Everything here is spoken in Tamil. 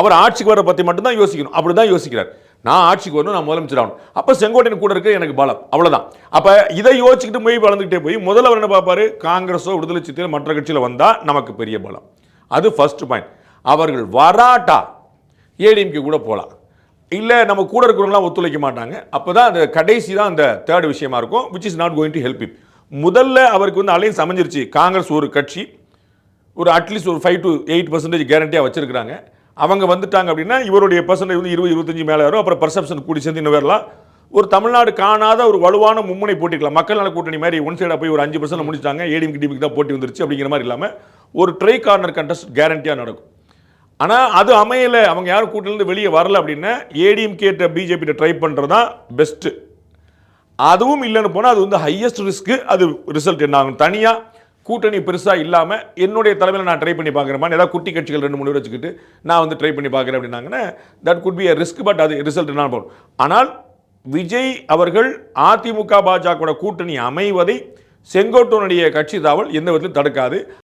அவர் ஆட்சிக்கு வர பற்றி மட்டும்தான் யோசிக்கணும். அப்படி தான் யோசிக்கிறார். நான் ஆட்சிக்கு வரணும், நான் முதலமைச்சர் ஆகணும். அப்போ செங்கோட்டையன் கூட இருக்க எனக்கு பலம், அவ்வளோதான். அப்போ இதை யோசிச்சுக்கிட்டு மொழி வளர்ந்துக்கிட்டே போய் முதல்ல அவர் என்ன பார்ப்பாரு, காங்கிரஸோ விடுதலை சிறுத்தைகளோ மற்ற கட்சியில் வந்தால் நமக்கு பெரிய பலம். அது ஃபர்ஸ்ட் பாயிண்ட். அவர்கள் வராட்டா ஏடிஎம்கே கூட போகலாம், இல்லை நம்ம கூட இருக்கிறவங்களாம் ஒத்துழைக்க மாட்டாங்க. அப்போ தான் அந்த கடைசி தான் அந்த தேர்ட் விஷயமா இருக்கும், which is not going to help him. முதல்ல அவருக்கு வந்து அலைன்ஸ் அமைஞ்சிருச்சு. காங்கிரஸ் ஒரு கட்சி ஒரு அட்லீஸ்ட் ஒரு 5 to 8% கேரண்டியாக வச்சிருக்கிறாங்க. அவங்க வந்துட்டாங்க அப்படின்னா இவருடைய பர்சன்டேஜ் வந்து 20-25 மேலே வரும். அப்புறம் பர்செப்ஷன் கூடி சேர்ந்து இன்னும் வரலாம். ஒரு தமிழ்நாடு காணாத ஒரு வலுவான மும்முனை போட்டிக்கலாம். மக்கள் நல கூட்டணி மாதிரி ஒன் சைடாக போய் ஒரு 5% முடிச்சிட்டாங்க, ஏடிஎம்கே டிஎம்கே தான் போட்டி வந்துருச்சு அப்படிங்கிற மாதிரி இல்லாமல் ஒரு ட்ரை கார்னர் கண்டெஸ்ட் கேரண்டியாக நடக்கும். ஆனால் அது அமையலை, அவங்க யாரும் கூட்டணியிலேருந்து வெளியே வரல அப்படின்னா ஏடிஎம்கே பிஜேபி ட்ரை பண்ணுறது தான் பெஸ்ட்டு. அதுவும் இல்லைன்னு போனால் அது வந்து ஹையஸ்ட் ரிஸ்க்கு. அது ரிசல்ட் என்ன ஆகும், தனியாக கூட்டணி பெருசாக இல்லாமல் என்னுடைய தலைமையில் நான் ட்ரை பண்ணி பார்க்குறேன், ஏதாவது குட்டி கட்சிகள் 2-3 பேர் வச்சுக்கிட்டு நான் வந்து ட்ரை பண்ணி பார்க்குறேன் அப்படின்னாங்கன்னா that could be a risk. But அது ரிசல்ட் என்ன போகும். ஆனால் விஜய் அவர்கள் அதிமுக பாஜக கூட்டணி அமைவதை செங்கோட்டையனுடைய கட்சி தாவல் எந்த விதத்திலும் தடுக்காது.